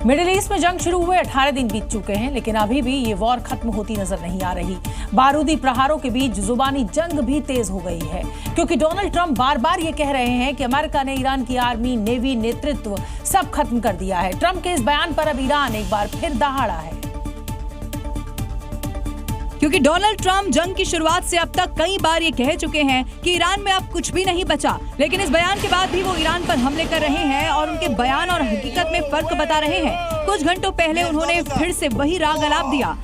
Middle east में जंग शुरू हुए 18 दिन बीत चुके हैं, लेकिन अभी भी ये वॉर खत्म होती नजर नहीं आ रही। बारूदी प्रहारों के बीच जुबानी जंग भी तेज हो गई है, क्योंकि डोनाल्ड ट्रंप बार बार ये कह रहे हैं कि अमेरिका ने ईरान की आर्मी, नेवी, नेतृत्व सब खत्म कर दिया है। ट्रंप के इस बयान पर अब ईरान एक बार फिर दहाड़ा है, क्योंकि डोनाल्ड ट्रंप जंग की शुरुआत से अब तक कई बार ये कह चुके हैं कि ईरान में अब कुछ भी नहीं बचा, लेकिन इस बयान के बाद भी वो ईरान पर हमले कर रहे हैं और उनके बयान और हकीकत में फर्क बता रहे हैं। कुछ घंटों पहले उन्होंने फिर से वही राग अलाप दिया।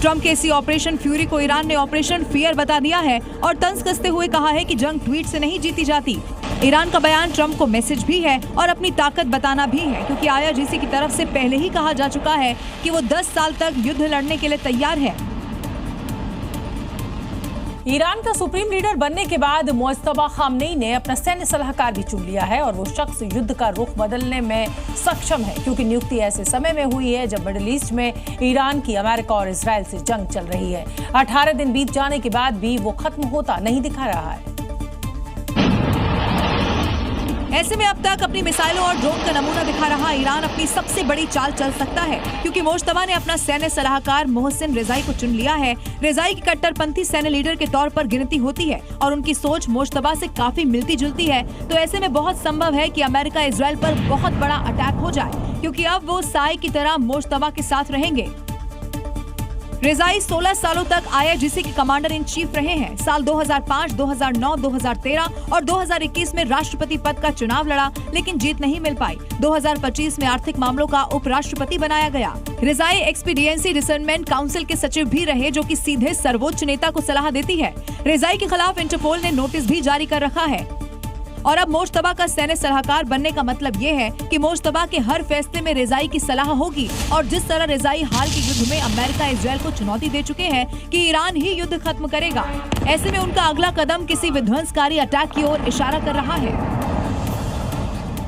ट्रंप के इसी ऑपरेशन फ्यूरी को ईरान ने ऑपरेशन फियर बता दिया है और तंज कसते हुए कहा है कि जंग ट्वीट से नहीं जीती जाती। ईरान का बयान ट्रंप को मैसेज भी है और अपनी ताकत बताना भी है, क्योंकि IRGC की तरफ से पहले ही कहा जा चुका है कि वो 10 साल तक युद्ध लड़ने के लिए तैयार है। ईरान का सुप्रीम लीडर बनने के बाद मुस्तफा खामनेई ने अपना सैन्य सलाहकार भी चुन लिया है और वो शख्स युद्ध का रुख बदलने में सक्षम है, क्योंकि नियुक्ति ऐसे समय में हुई है जब मिडिल ईस्ट में ईरान की अमेरिका और इजराइल से जंग चल रही है। 18 दिन बीत जाने के बाद भी वो खत्म होता नहीं दिखा रहा है। ऐसे में अब तक अपनी मिसाइलों और ड्रोन का नमूना दिखा रहा ईरान अपनी सबसे बड़ी चाल चल सकता है, क्योंकि मुश्तबा ने अपना सैन्य सलाहकार मोहसिन रेजाई को चुन लिया है। रेजाई की कट्टरपंथी सैन्य लीडर के तौर पर गिनती होती है और उनकी सोच मुश्तबा से काफी मिलती जुलती है। तो ऐसे में बहुत संभव है कि अमेरिका इजराइल पर बहुत बड़ा अटैक हो जाए, क्योंकि अब वो साय की तरह मुश्तबा के साथ रहेंगे। रेजाई 16 सालों तक IRGC के कमांडर इन चीफ रहे हैं। साल 2005, 2009, 2013 और 2021 में राष्ट्रपति पद का चुनाव लड़ा, लेकिन जीत नहीं मिल पाई। 2025 में आर्थिक मामलों का उपराष्ट्रपति बनाया गया। रेजाई एक्सपीडिएंसी डिसर्नमेंट काउंसिल के सचिव भी रहे, जो कि सीधे सर्वोच्च नेता को सलाह देती है। रेजाई के खिलाफ इंटरपोल ने नोटिस भी जारी कर रखा है। और अब मुश्तबा का सैन्य सलाहकार बनने का मतलब ये है कि मुश्तबा के हर फैसले में रेजाई की सलाह होगी। और जिस तरह रेजाई हाल के युद्ध में अमेरिका इजराइल को चुनौती दे चुके हैं कि ईरान ही युद्ध खत्म करेगा, ऐसे में उनका अगला कदम किसी विध्वंसकारी अटैक की ओर इशारा कर रहा है।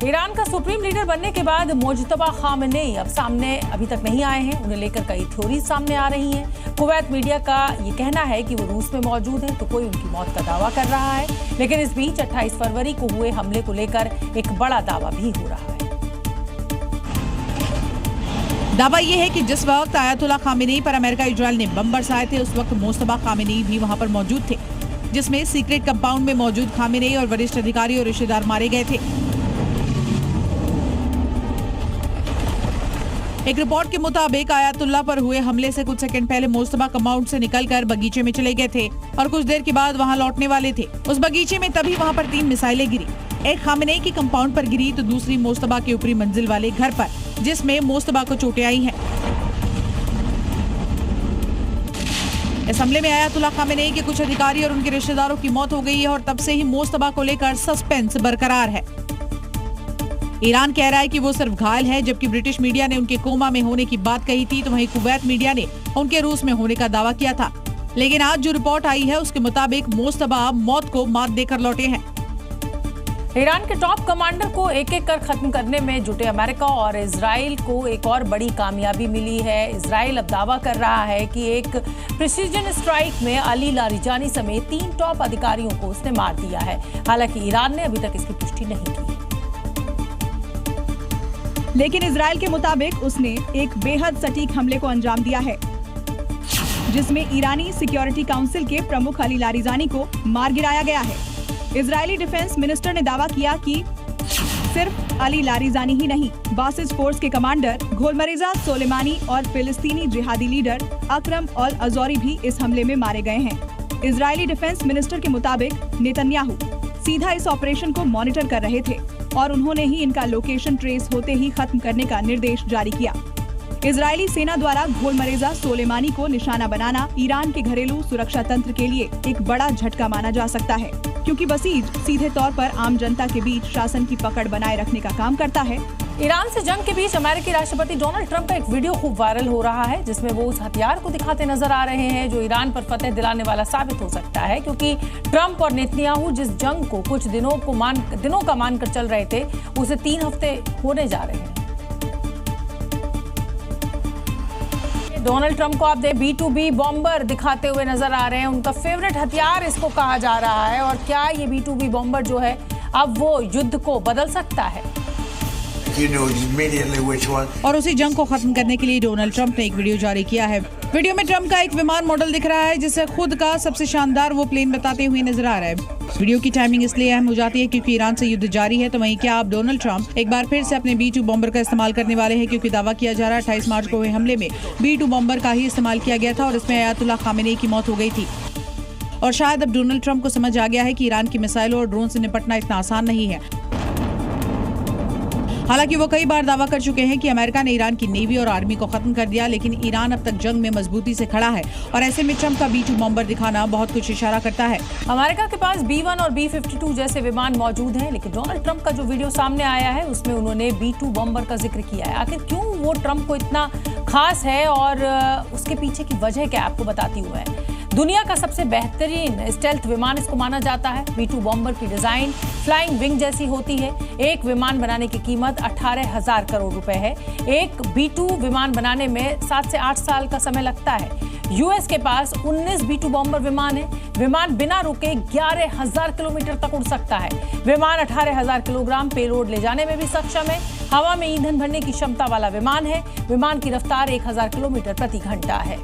ईरान का सुप्रीम लीडर बनने के बाद मुस्तफा खामनेई अब सामने अभी तक नहीं आए हैं। उन्हें लेकर कई थ्योरी सामने आ रही हैं। कुवैत मीडिया का ये कहना है कि वो रूस में मौजूद हैं, तो कोई उनकी मौत का दावा कर रहा है। लेकिन इस बीच 28 फरवरी को हुए हमले को लेकर एक बड़ा दावा भी हो रहा है। दावा यह है कि जिस वक्त आयतुल्ला खामेनेई पर अमेरिका इजराइल ने बम बरसाए थे, उस वक्त मुस्तफा खामेनेई भी वहां पर मौजूद थे, जिसमें सीक्रेट कंपाउंड में मौजूद खामेनेई और वरिष्ठ अधिकारी और रिश्तेदार मारे गए थे। एक रिपोर्ट के मुताबिक आयतुल्ला पर हुए हमले से कुछ सेकंड पहले मुस्तफा कंपाउंड से निकलकर बगीचे में चले गए थे और कुछ देर के बाद वहां लौटने वाले थे। उस बगीचे में तभी वहां पर 3 मिसाइलें गिरी। एक खामेनेई की कंपाउंड पर गिरी तो दूसरी मुस्तफा के ऊपरी मंजिल वाले घर पर, जिसमें मुस्तफा को चोटें आई हैं। इस हमले में आयतुल्ला खामेनेई के कुछ अधिकारी और उनके रिश्तेदारों की मौत हो गई है और तब से ही मुस्तफा को लेकर सस्पेंस बरकरार है। ईरान कह रहा है कि वो सिर्फ घायल है, जबकि ब्रिटिश मीडिया ने उनके कोमा में होने की बात कही थी, तो वहीं कुवैत मीडिया ने उनके रूस में होने का दावा किया था। लेकिन आज जो रिपोर्ट आई है उसके मुताबिक मुस्तफा मौत को मात देकर लौटे हैं। ईरान के टॉप कमांडर को एक एक कर खत्म करने में जुटे अमेरिका और इजराइल को एक और बड़ी कामयाबी मिली है। इजराइल अब दावा कर रहा है कि एक प्रिसीजन स्ट्राइक में अली लारिजानी समेत 3 टॉप अधिकारियों को उसने मार दिया है। हालांकि ईरान ने अभी तक इसकी पुष्टि नहीं की है, लेकिन इजराइल के मुताबिक उसने एक बेहद सटीक हमले को अंजाम दिया है, जिसमें ईरानी सिक्योरिटी काउंसिल के प्रमुख अली लारिजानी को मार गिराया गया है। इजरायली डिफेंस मिनिस्टर ने दावा किया कि सिर्फ अली लारिजानी ही नहीं, बासिज फोर्स के कमांडर घोलमरेजा सोलेमानी और फिलिस्तीनी जिहादी लीडर अकरम अल अजौरी भी इस हमले में मारे गए हैं। इजरायली डिफेंस मिनिस्टर के मुताबिक नेतन्याहू सीधा इस ऑपरेशन को मॉनिटर कर रहे थे और उन्होंने ही इनका लोकेशन ट्रेस होते ही खत्म करने का निर्देश जारी किया। इजरायली सेना द्वारा घोलमरेजा सोलेमानी को निशाना बनाना ईरान के घरेलू सुरक्षा तंत्र के लिए एक बड़ा झटका माना जा सकता है, क्योंकि बसीज सीधे तौर पर आम जनता के बीच शासन की पकड़ बनाए रखने का काम करता है। ईरान से जंग के बीच अमेरिकी राष्ट्रपति डोनाल्ड ट्रंप का एक वीडियो खूब वायरल हो रहा है, जिसमें वो उस हथियार को दिखाते नजर आ रहे हैं जो ईरान पर फतेह दिलाने वाला साबित हो सकता है, क्योंकि ट्रंप और नेतन्याहू जिस जंग को कुछ दिनों का मानकर चल रहे थे, उसे 3 हफ्ते होने जा रहे हैं। डोनाल्ड ट्रंप को आप B2B बॉम्बर दिखाते हुए नजर आ रहे हैं। उनका फेवरेट हथियार इसको कहा जा रहा है, और क्या ये B2B बॉम्बर जो है अब वो युद्ध को बदल सकता है? you knew immediately which one. और उसी जंग को खत्म करने के लिए डोनाल्ड ट्रंप ने एक वीडियो जारी किया है। वीडियो में ट्रंप का एक विमान मॉडल दिख रहा है जिसे खुद का सबसे शानदार वो प्लेन बताते हुए नजर आ रहा है। वीडियो की टाइमिंग इसलिए अहम हो जाती है क्योंकि ईरान से युद्ध जारी है। तो वहीं क्या अब डोनाल्ड ट्रंप एक बार फिर से अपने B-2 बॉम्बर का इस्तेमाल करने वाले हैं, क्योंकि दावा किया जा रहा है 28 मार्च को हुए हमले में B-2 बॉम्बर का ही इस्तेमाल किया गया था और इसमें अयातुल्ला खामेनेई की मौत हो गई थी। और शायद अब डोनाल्ड ट्रंप को समझ आ गया है कि ईरान की मिसाइलों और ड्रोन से निपटना इतना आसान नहीं है। हालांकि वो कई बार दावा कर चुके हैं कि अमेरिका ने ईरान की नेवी और आर्मी को खत्म कर दिया, लेकिन ईरान अब तक जंग में मजबूती से खड़ा है और ऐसे में ट्रंप का B-2 बॉम्बर दिखाना बहुत कुछ इशारा करता है। अमेरिका के पास B-1 और B-52 जैसे विमान मौजूद हैं, लेकिन डोनाल्ड ट्रंप का जो वीडियो सामने आया है उसमें उन्होंने B-2 बॉम्बर का जिक्र किया है। आखिर क्यों वो ट्रंप को इतना खास है और उसके पीछे की वजह क्या आपको बताती हुआ है। दुनिया का सबसे बेहतरीन स्टेल्थ विमान इसको माना जाता है। B-2 बॉम्बर की डिजाइन फ्लाइंग विंग जैसी होती है। एक विमान बनाने की कीमत 18,000 करोड़ रुपए है। एक B-2 विमान बनाने में 7 से 8 साल का समय लगता है। यूएस के पास 19 B-2 बॉम्बर विमान है। विमान बिना रुके 11,000 किलोमीटर तक उड़ सकता है। विमान 18,000 किलोग्राम पेलोड ले जाने में भी सक्षम है। हवा में ईंधन भरने की क्षमता वाला विमान है। विमान की रफ्तार 1,000 किलोमीटर प्रति घंटा है।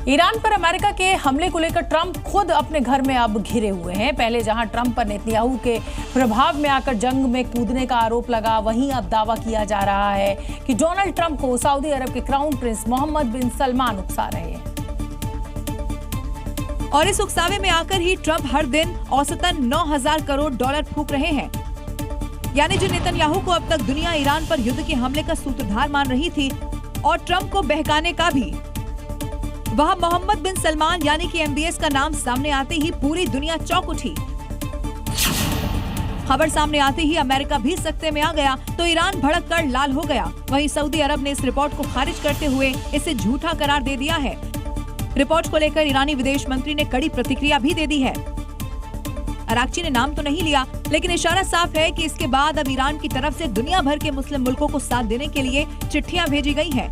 ईरान पर अमेरिका के हमले को लेकर ट्रंप खुद अपने घर में अब घिरे हुए हैं। पहले जहां ट्रंप पर नेतन्याहू के प्रभाव में आकर जंग में कूदने का आरोप लगा, वहीं अब दावा किया जा रहा है कि डोनाल्ड ट्रंप को सऊदी अरब के क्राउन प्रिंस मोहम्मद बिन सलमान उकसा रहे हैं। और इस उकसावे में आकर ही ट्रंप हर दिन औसतन 9,000 करोड़ डॉलर फूंक रहे हैं। यानी जो नेतन्याहू को अब तक दुनिया ईरान पर युद्ध के हमले का सूत्रधार मान रही थी और ट्रंप को बहकाने का भी, वह मोहम्मद बिन सलमान यानी कि MBS का नाम सामने आते ही पूरी दुनिया चौंक उठी। खबर सामने आते ही अमेरिका भी सकते में आ गया तो ईरान भड़क कर लाल हो गया। वहीं सऊदी अरब ने इस रिपोर्ट को खारिज करते हुए इसे झूठा करार दे दिया है। रिपोर्ट को लेकर ईरानी विदेश मंत्री ने कड़ी प्रतिक्रिया भी दे दी है। अराक्ची ने नाम तो नहीं लिया, लेकिन इशारा साफ है कि इसके बाद अब ईरान की तरफ से दुनिया भर के मुस्लिम मुल्कों को साथ देने के लिए चिट्ठियां भेजी गई हैं।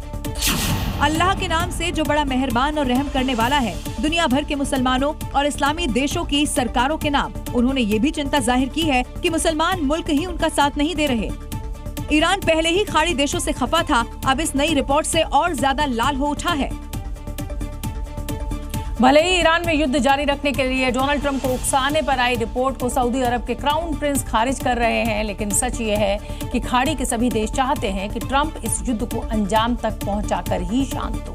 अल्लाह के नाम से जो बड़ा मेहरबान और रहम करने वाला है, दुनिया भर के मुसलमानों और इस्लामी देशों की सरकारों के नाम उन्होंने ये भी चिंता जाहिर की है कि मुसलमान मुल्क ही उनका साथ नहीं दे रहे। ईरान पहले ही खाड़ी देशों से खफा था, अब इस नई रिपोर्ट से और ज्यादा लाल हो उठा है। भले ही ईरान में युद्ध जारी रखने के लिए डोनाल्ड ट्रंप को उकसाने पर आई रिपोर्ट को सऊदी अरब के क्राउन प्रिंस खारिज कर रहे हैं, लेकिन सच ये है कि खाड़ी के सभी देश चाहते हैं कि ट्रंप इस युद्ध को अंजाम तक पहुंचाकर ही शांत हो।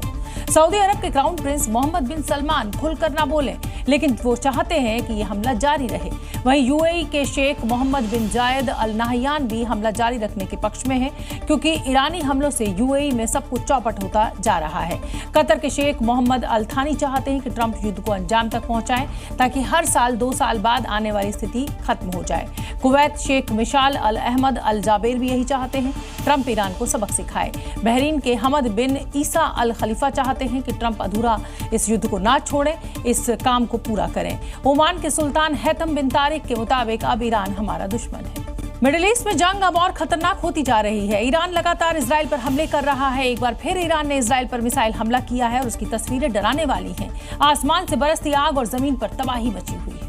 सऊदी अरब के क्राउन प्रिंस मोहम्मद बिन सलमान खुलकर ना बोले, लेकिन वो चाहते हैं कि ये हमला जारी रहे। वहीं UAE के शेख मोहम्मद बिन जायद अल नाहयान भी हमला जारी रखने के पक्ष में है, क्योंकि ईरानी हमलों से UAE में सब कुछ चौपट होता जा रहा है। कतर के शेख मोहम्मद अल थानी चाहते हैं कि ट्रंप युद्ध को अंजाम तक पहुंचाएं, ताकि हर साल 2 साल बाद आने वाली स्थिति खत्म हो जाए। कुवैत शेख मिशाल अल अहमद अल जाबेर भी यही चाहते हैं, ट्रंप ईरान को सबक सिखाए। बहरीन के हमद बिन ईसा अल खलीफा चाहते हैं कि ट्रंप अधूरा इस युद्ध को ना छोड़े, इस काम को पूरा करें। ओमान के सुल्तान हैतम बिन तारिक के मुताबिक अब ईरान हमारा दुश्मन है। मिडिल ईस्ट में जंग अब और खतरनाक होती जा रही है। ईरान लगातार इजराइल पर हमले कर रहा है। एक बार फिर ईरान ने इजराइल पर मिसाइल हमला किया है और उसकी तस्वीरें डराने वाली हैं। आसमान से बरसती आग और जमीन पर तबाही मची हुई है।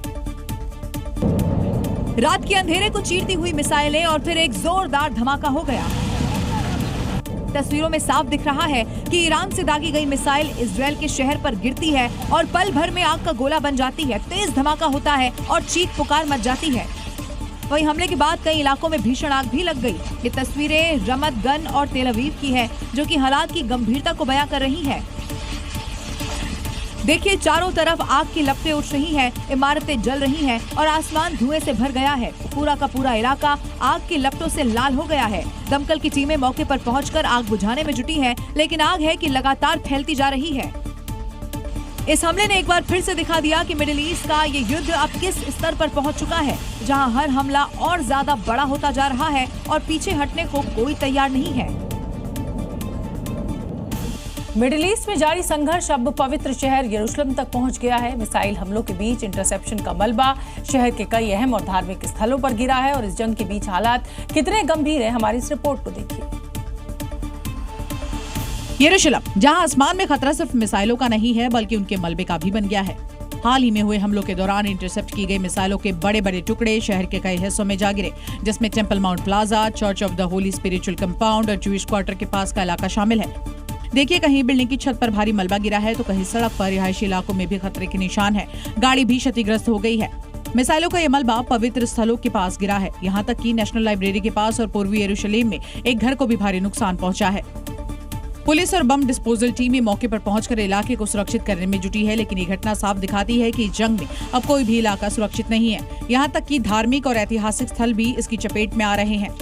रात के अंधेरे को चीरती हुई मिसाइलें और फिर एक जोरदार धमाका हो गया। तस्वीरों में साफ दिख रहा है कि ईरान से दागी गई मिसाइल इजराइल के शहर पर गिरती है और पल भर में आग का गोला बन जाती है। तेज धमाका होता है और चीख पुकार मच जाती है। वहीं हमले के बाद कई इलाकों में भीषण आग भी लग गई। ये तस्वीरें रमत गन और तेल अवीव की है, जो कि हालात की गंभीरता को बयां कर रही है। देखिए, चारों तरफ आग की लपटें उठ रही हैं, इमारतें जल रही हैं और आसमान धुएं से भर गया है। पूरा का पूरा इलाका आग की लपटों से लाल हो गया है। दमकल की टीमें मौके पर पहुंचकर आग बुझाने में जुटी हैं, लेकिन आग है कि लगातार फैलती जा रही है। इस हमले ने एक बार फिर से दिखा दिया कि मिडिल ईस्ट का ये युद्ध अब किस स्तर पर पहुंच चुका है, जहां हर हमला और ज्यादा बड़ा होता जा रहा है और पीछे हटने को कोई तैयार नहीं है। मिडिल ईस्ट में जारी संघर्ष अब पवित्र शहर यरूशलेम तक पहुंच गया है। मिसाइल हमलों के बीच इंटरसेप्शन का मलबा शहर के कई अहम और धार्मिक स्थलों पर गिरा है और इस जंग के बीच हालात कितने गंभीर है, हमारी इस रिपोर्ट को देखिए। यरूशलेम, जहां आसमान में खतरा सिर्फ मिसाइलों का नहीं है बल्कि उनके मलबे का भी बन गया है। हाल ही में हुए हमलों के दौरान इंटरसेप्ट की गई मिसाइलों के बड़े बड़े टुकड़े शहर के कई हिस्सों में जा गिरे, जिसमें temple mount plaza, church of the Holi spiritual compound और जूइश क्वार्टर के पास का इलाका शामिल है। देखिए, कहीं बिल्डिंग की छत पर भारी मलबा गिरा है तो कहीं सड़क पर रिहायशी इलाकों में भी खतरे के निशान है। गाड़ी भी क्षतिग्रस्त हो गई है। मिसाइलों का ये मलबा पवित्र स्थलों के पास गिरा है। यहाँ तक कि नेशनल लाइब्रेरी के पास और पूर्वी यरूशलेम में एक घर को भी भारी नुकसान पहुंचा है। पुलिस और बम डिस्पोजल टीमें मौके पर पहुंचकर इलाके को सुरक्षित करने में जुटी है, लेकिन ये घटना साफ दिखाती है कि जंग में अब कोई भी इलाका सुरक्षित नहीं है। यहाँ तक कि धार्मिक और ऐतिहासिक स्थल भी इसकी चपेट में आ रहे हैं।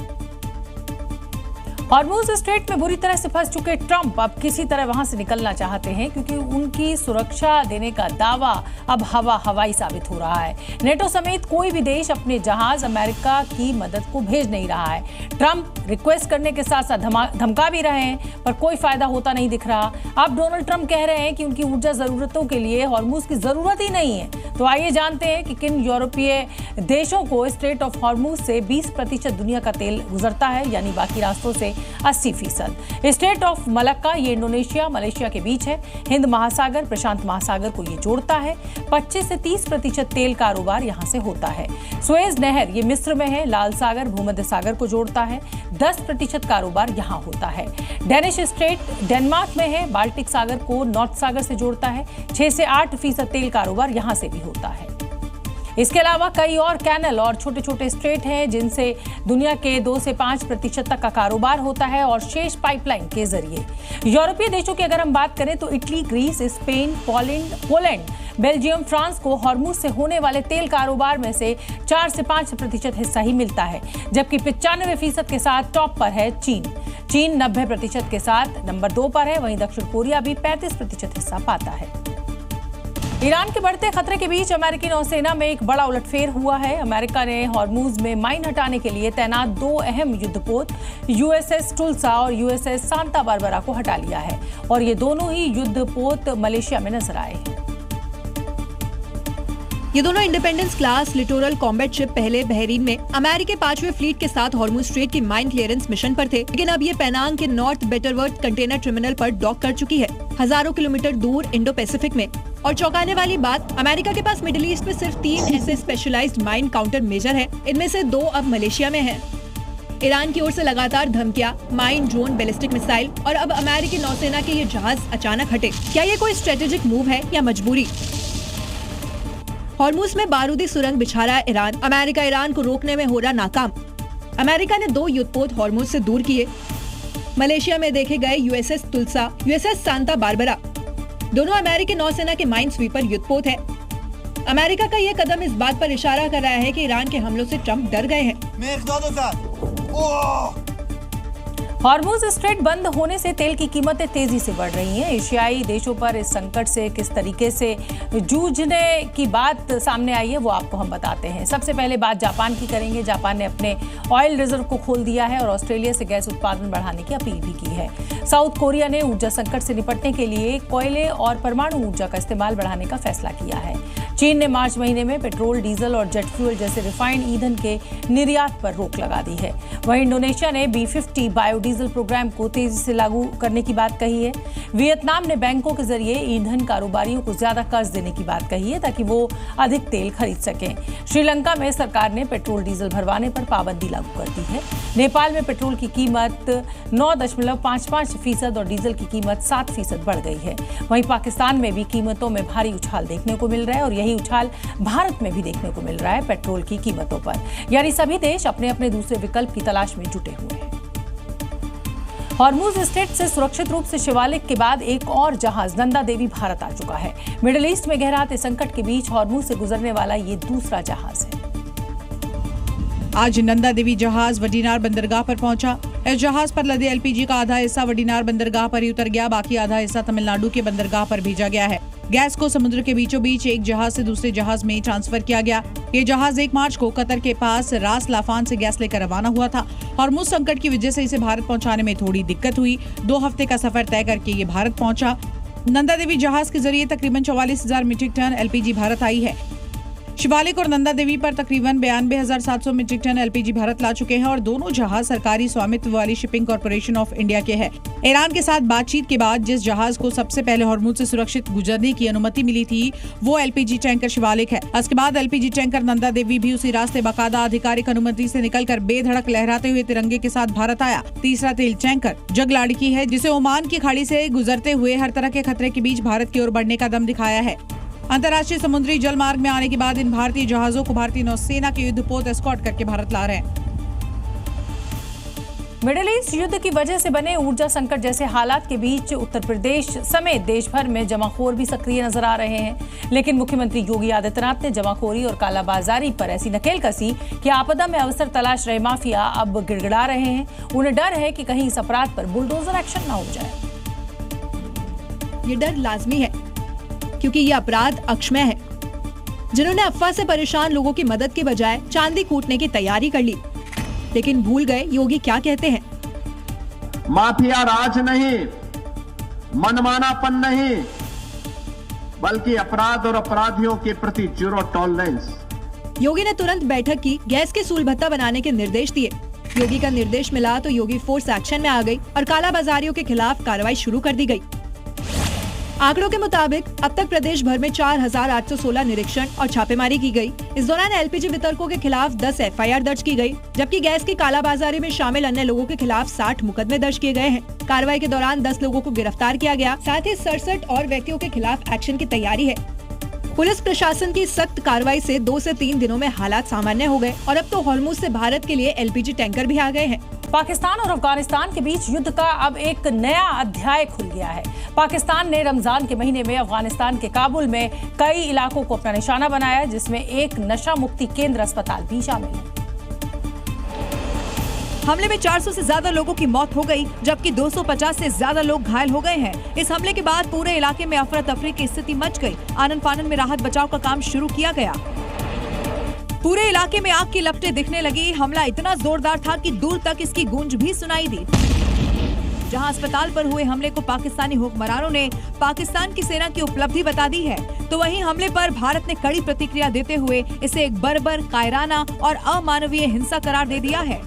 हॉर्मुज़ स्ट्रेट में बुरी तरह से फंस चुके ट्रंप अब किसी तरह वहां से निकलना चाहते हैं, क्योंकि उनकी सुरक्षा देने का दावा अब हवाई साबित हो रहा है। नेटो समेत कोई भी देश अपने जहाज अमेरिका की मदद को भेज नहीं रहा है। ट्रंप रिक्वेस्ट करने के साथ साथ धमका भी रहे हैं, पर कोई फायदा होता नहीं दिख रहा। अब डोनाल्ड ट्रंप कह रहे हैं कि उनकी ऊर्जा जरूरतों के लिए हॉर्मुज़ की जरूरत ही नहीं है। तो आइए जानते हैं कि किन यूरोपीय देशों को स्ट्रेट ऑफ हॉर्मुज़ से 20% दुनिया का तेल गुजरता है, यानी बाकी रास्तों से 80%। स्ट्रेट ऑफ मलक्का ये इंडोनेशिया, मलेशिया के बीच है। हिंद महासागर, प्रशांत महासागर को ये जोड़ता है। 25 से 30% तेल कारोबार यहाँ से होता है। सुएज नहर ये मिस्र में है। लाल सागर भूमध्य सागर को जोड़ता है। 10% कारोबार यहाँ होता है। डेनिश स्ट्रेट डेनमार्क में है। बाल्टिक सागर को नॉर्थ सागर से जोड़ता है। 6 से 8% तेल कारोबार यहाँ से भी होता है। इसके अलावा कई और कैनल और छोटे छोटे स्ट्रेट हैं, जिनसे दुनिया के 2 से 5% तक का कारोबार होता है, और शेष पाइपलाइन के जरिए। यूरोपीय देशों की अगर हम बात करें तो Italy, Greece, Spain, Poland, Belgium, France को हॉर्मुज़ से होने वाले तेल कारोबार में से 4 से 5% हिस्सा ही मिलता है, जबकि 95% के साथ टॉप पर है चीन। चीन 90% के साथ नंबर 2 पर है। वहीं दक्षिण कोरिया भी 35% हिस्सा पाता है। ईरान के बढ़ते खतरे के बीच अमेरिकी नौसेना में एक बड़ा उलटफेर हुआ है। अमेरिका ने हॉर्मुज़ में माइन हटाने के लिए तैनात 2 अहम युद्धपोत यूएसएस टुल्सा और यूएसएस सांता बारबरा को हटा लिया है, और ये दोनों ही युद्धपोत मलेशिया में नजर आए हैं। ये दोनों independence class littoral combat ship पहले बहरीन में अमेरिकी 5वें फ्लीट के साथ हॉर्मुज़ स्ट्रेट की माइन क्लियरेंस मिशन पर थे, लेकिन अब ये पेनांग के नॉर्थ बेटरवर्थ कंटेनर टर्मिनल पर डॉक कर चुकी है, हजारों किलोमीटर दूर इंडो पैसिफिक में। और चौंकाने वाली बात, अमेरिका के पास मिडिल ईस्ट में सिर्फ 3 ऐसे स्पेशलाइज्ड माइन काउंटर मेजर हैं, इनमें से 2 अब मलेशिया में हैं। ईरान की ओर से लगातार धमकियां, माइन, ड्रोन, बैलिस्टिक मिसाइल, और अब अमेरिकी नौसेना के ये जहाज अचानक हटे। क्या ये कोई स्ट्रेटेजिक मूव है या मजबूरी? हॉर्मुज़ में बारूदी सुरंग बिछा रहा है ईरान। अमेरिका ईरान को रोकने में हो रहा नाकाम। अमेरिका ने 2 युद्धपोत हॉर्मुज़ से दूर किए। मलेशिया में देखे गए यूएसएस तुल्सा, यूएसएस सांता बारबरा, दोनों अमेरिकी नौसेना के माइन स्वीपर युद्धपोत है। अमेरिका का यह कदम इस बात पर इशारा कर रहा है कि ईरान के हमलों से ट्रंप डर गए हैं। हॉर्मुज़ स्ट्रेट बंद होने से तेल की कीमतें तेजी से बढ़ रही हैं। एशियाई देशों पर इस संकट से किस तरीके से जूझने की बात सामने आई है, वो आपको हम बताते हैं। सबसे पहले बात जापान की करेंगे। जापान ने अपने ऑयल रिजर्व को खोल दिया है और ऑस्ट्रेलिया से गैस उत्पादन बढ़ाने की अपील भी की है। साउथ कोरिया ने ऊर्जा संकट से निपटने के लिए कोयले और परमाणु ऊर्जा का इस्तेमाल बढ़ाने का फैसला किया है। चीन ने मार्च महीने में पेट्रोल, डीजल और जेट फ्यूल जैसे रिफाइंड ईंधन के निर्यात पर रोक लगा दी है। वहीं इंडोनेशिया ने B50 बायोडीजल प्रोग्राम को तेजी से लागू करने की बात कही है। वियतनाम ने बैंकों के जरिए ईंधन कारोबारियों को ज्यादा कर्ज देने की बात कही है, ताकि वो अधिक तेल खरीद सकें। श्रीलंका में सरकार ने पेट्रोल, डीजल भरवाने पर पाबंदी लागू कर दी है। नेपाल में पेट्रोल की कीमत 9.55% और डीजल की कीमत 7% बढ़ गई है। वहीं पाकिस्तान में भी कीमतों में भारी उछाल देखने को मिल रहा है, और यही उछाल भारत में भी देखने को मिल रहा है पेट्रोल की कीमतों पर। यानी सभी देश अपने अपने दूसरे विकल्प की तलाश में जुटे हुए हैं। हॉर्मुज़ स्ट्रेट से सुरक्षित रूप से शिवालिक के बाद एक और जहाज नंदा देवी भारत आ चुका है। मिडिल ईस्ट में गहराते संकट के बीच हॉर्मुज़ से गुजरने वाला ये दूसरा जहाज है। आज नंदा देवी जहाज वडीनार बंदरगाह पर पहुंचा। इस जहाज पर लदे एलपीजी का आधा हिस्सा वडीनार बंदरगाह पर ही उतर गया, बाकी आधा हिस्सा तमिलनाडु के बंदरगाह पर भेजा गया है। गैस को समुद्र के बीचों बीच एक जहाज से दूसरे जहाज में ट्रांसफर किया गया। ये जहाज 1 मार्च को कतर के पास रास लाफान से गैस लेकर रवाना हुआ था। हॉर्मुज़ संकट की वजह से इसे भारत पहुंचाने में थोड़ी दिक्कत हुई। 2 हफ्ते का सफर तय करके ये भारत पहुंचा। नंदा देवी जहाज के जरिए तकरीबन 44,000 मीट्रिक टन एलपीजी भारत आई है। शिवालिक और नंदा देवी पर तकरीबन 92,700 मीट्रिक टन एलपीजी भारत ला चुके हैं और दोनों जहाज सरकारी स्वामित्व वाली शिपिंग कॉर्पोरेशन ऑफ इंडिया के हैं। ईरान के साथ बातचीत के बाद जिस जहाज को सबसे पहले हॉर्मुज से सुरक्षित गुजरने की अनुमति मिली थी वो एलपीजी टैंकर शिवालिक है। इसके बाद एलपीजी टैंकर नंदा देवी भी उसी रास्ते बाकायदा आधिकारिक अनुमति से निकलकर बेधड़क लहराते हुए तिरंगे के साथ भारत आया। तीसरा तेल टैंकर जगलाड़की है जिसे ओमान की खाड़ी से गुजरते हुए हर तरह के खतरे के बीच भारत की ओर बढ़ने का दम दिखाया है। अंतर्राष्ट्रीय समुद्री जल मार्ग में आने के बाद इन भारतीय जहाजों को भारतीय नौसेना के युद्धपोत एस्कॉर्ट करके भारत ला रहे हैं। मिडिल ईस्ट युद्ध की वजह से बने ऊर्जा संकट जैसे हालात के बीच उत्तर प्रदेश समेत देश भर में जमाखोर भी सक्रिय नजर आ रहे हैं। लेकिन मुख्यमंत्री योगी आदित्यनाथ ने जमाखोरी और कालाबाजारी पर ऐसी नकेल कसी कि आपदा में अवसर तलाश रहे माफिया अब गिड़गिड़ा रहे हैं। उन्हें डर है कि कहीं इस अपराध पर बुलडोजर एक्शन न हो जाए। ये डर लाजमी है क्योंकि ये अपराध अक्षम्य है। जिन्होंने अफवाह से परेशान लोगों की मदद के बजाय चांदी कूटने की तैयारी कर ली, लेकिन भूल गए योगी क्या कहते हैं। माफिया राज नहीं, मनमानापन नहीं, बल्कि अपराध और अपराधियों के प्रति जीरो टॉलरेंस। योगी ने तुरंत बैठक की, गैस के सूल भत्ता बनाने के निर्देश दिए। योगी का निर्देश मिला तो योगी फोर्स एक्शन में आ गई और कालाबाजारियों के खिलाफ कार्रवाई शुरू कर दी गई। आंकड़ों के मुताबिक अब तक प्रदेश भर में 4,816 निरीक्षण और छापेमारी की गई। इस दौरान एलपीजी वितरकों के खिलाफ 10 एफआईआर दर्ज की गई, जबकि गैस की कालाबाजारी में शामिल अन्य लोगों के खिलाफ 60 मुकदमे दर्ज किए गए हैं। कार्रवाई के दौरान 10 लोगों को गिरफ्तार किया गया। साथ ही 67 और व्यक्तियों के खिलाफ एक्शन की तैयारी है। पुलिस प्रशासन की सख्त कार्रवाई से 2 से 3 दिनों में हालात सामान्य हो गए और अब तो हॉर्मुज से भारत के लिए एलपीजी टैंकर भी आ गए हैं। पाकिस्तान और अफगानिस्तान के बीच युद्ध का अब एक नया अध्याय खुल गया है। पाकिस्तान ने रमजान के महीने में अफगानिस्तान के काबुल में कई इलाकों को अपना निशाना बनाया, जिसमें एक नशा मुक्ति केंद्र अस्पताल भी शामिल है। हमले में 400 से ज्यादा लोगों की मौत हो गई, जबकि 250 से ज्यादा लोग घायल हो गए हैं। इस हमले के बाद पूरे इलाके में अफरा तफरी की स्थिति मच गई। आनन फानन में राहत बचाव का काम शुरू किया गया। पूरे इलाके में आग की लपटें दिखने लगी। हमला इतना जोरदार था कि दूर तक इसकी गूंज भी सुनाई दी। जहां अस्पताल पर हुए हमले को पाकिस्तानी हुक्मरानों ने पाकिस्तान की सेना की उपलब्धि बता दी है, तो वहीं हमले पर भारत ने कड़ी प्रतिक्रिया देते हुए इसे एक बर्बर, कायराना और अमानवीय हिंसा करार दे दिया है।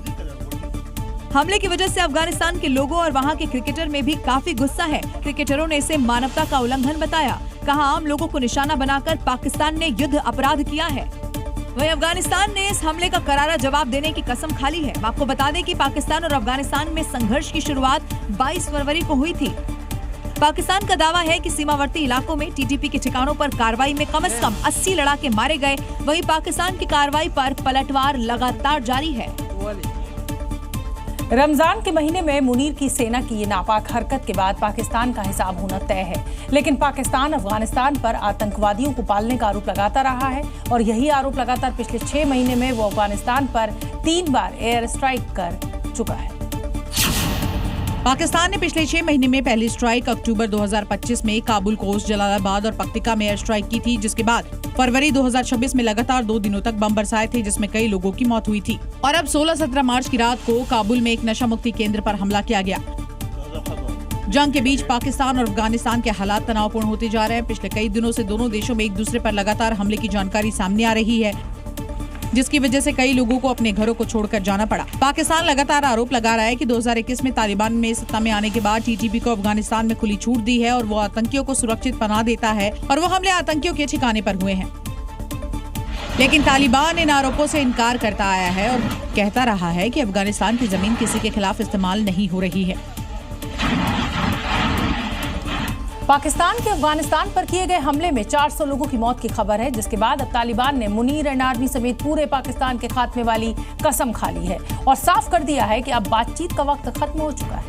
हमले की वजह से अफगानिस्तान के लोगों और वहां के क्रिकेटर में भी काफी गुस्सा है। क्रिकेटरों ने इसे मानवता का उल्लंघन बताया। कहा, आम लोगों को निशाना बनाकर पाकिस्तान ने युद्ध अपराध किया है। वहीं अफगानिस्तान ने इस हमले का करारा जवाब देने की कसम खा ली है। आपको बता दें कि पाकिस्तान और अफगानिस्तान में संघर्ष की शुरुआत 22 फरवरी को हुई थी। पाकिस्तान का दावा है कि सीमावर्ती इलाकों में टीटीपी के ठिकानों पर कार्रवाई में कम से कम 80 लड़ाके मारे गए। वहीं पाकिस्तान की कार्रवाई पर पलटवार लगातार जारी है। रमजान के महीने में मुनीर की सेना की ये नापाक हरकत के बाद पाकिस्तान का हिसाब होना तय है। लेकिन पाकिस्तान अफगानिस्तान पर आतंकवादियों को पालने का आरोप लगाता रहा है और यही आरोप लगातार पिछले 6 महीने में वो अफगानिस्तान पर 3 बार एयर स्ट्राइक कर चुका है। पाकिस्तान ने पिछले 6 महीने में पहली स्ट्राइक अक्टूबर 2025 में काबुल कोस्ट, जलालाबाद और पक्तिका में एयर स्ट्राइक की थी, जिसके बाद फरवरी 2026 में लगातार 2 दिनों तक बम बरसाए थे, जिसमें कई लोगों की मौत हुई थी। और अब 16-17 मार्च की रात को काबुल में एक नशा मुक्ति केंद्र पर हमला किया गया। जंग के बीच पाकिस्तान और अफगानिस्तान के हालात तनावपूर्ण होते जा रहे हैं। पिछले कई दिनों से दोनों देशों में एक दूसरे पर लगातार हमले की जानकारी सामने आ रही है, जिसकी वजह से कई लोगों को अपने घरों को छोड़कर जाना पड़ा। पाकिस्तान लगातार आरोप लगा रहा है कि 2021 में तालिबान में सत्ता में आने के बाद टीटीपी को अफगानिस्तान में खुली छूट दी है और वो आतंकियों को सुरक्षित पनाह देता है और वो हमले आतंकियों के ठिकाने पर हुए हैं। लेकिन तालिबान इन आरोपों से इनकार करता आया है और कहता रहा है कि अफगानिस्तान की जमीन किसी के खिलाफ इस्तेमाल नहीं हो रही है। पाकिस्तान के अफगानिस्तान पर किए गए हमले में 400 लोगों की मौत की खबर है, जिसके बाद अब तालिबान ने मुनीर एंड आर्मी समेत पूरे पाकिस्तान के खात्मे वाली कसम खा ली है और साफ कर दिया है कि अब बातचीत का वक्त खत्म हो चुका है।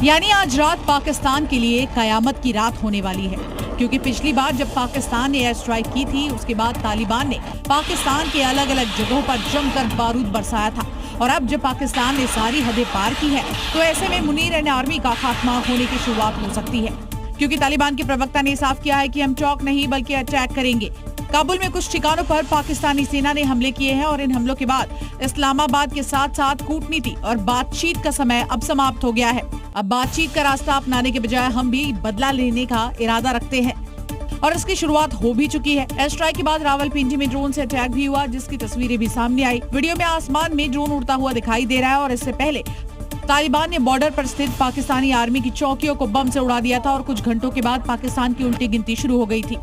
यानी आज रात पाकिस्तान के लिए कयामत की रात होने वाली है, क्योंकि पिछली बार जब पाकिस्तान ने एयर स्ट्राइक की थी उसके बाद तालिबान ने पाकिस्तान के अलग अलग जगहों पर जमकर बारूद बरसाया था और अब जब पाकिस्तान ने सारी हदें पार की है तो ऐसे में मुनीर एंड आर्मी का खात्मा होने की शुरुआत हो सकती है, क्योंकि तालिबान के प्रवक्ता ने साफ किया है कि हम चौक नहीं बल्कि अटैक करेंगे। काबुल में कुछ ठिकानों पर पाकिस्तानी सेना ने हमले किए हैं और इन हमलों के बाद इस्लामाबाद के साथ साथ कूटनीति और बातचीत का समय अब समाप्त हो गया है। अब बातचीत का रास्ता अपनाने के बजाय हम भी बदला लेने का इरादा रखते हैं। और इसकी शुरुआत हो भी चुकी है। एयर स्ट्राइक के बाद रावलपिंडी में ड्रोन से अटैक भी हुआ, जिसकी तस्वीरें भी सामने आई। वीडियो में आसमान में ड्रोन उड़ता हुआ दिखाई दे रहा है और इससे पहले तालिबान ने बॉर्डर पर स्थित पाकिस्तानी आर्मी की चौकियों को बम से उड़ा दिया था और कुछ घंटों के बाद पाकिस्तान की उल्टी गिनती शुरू हो गई थी।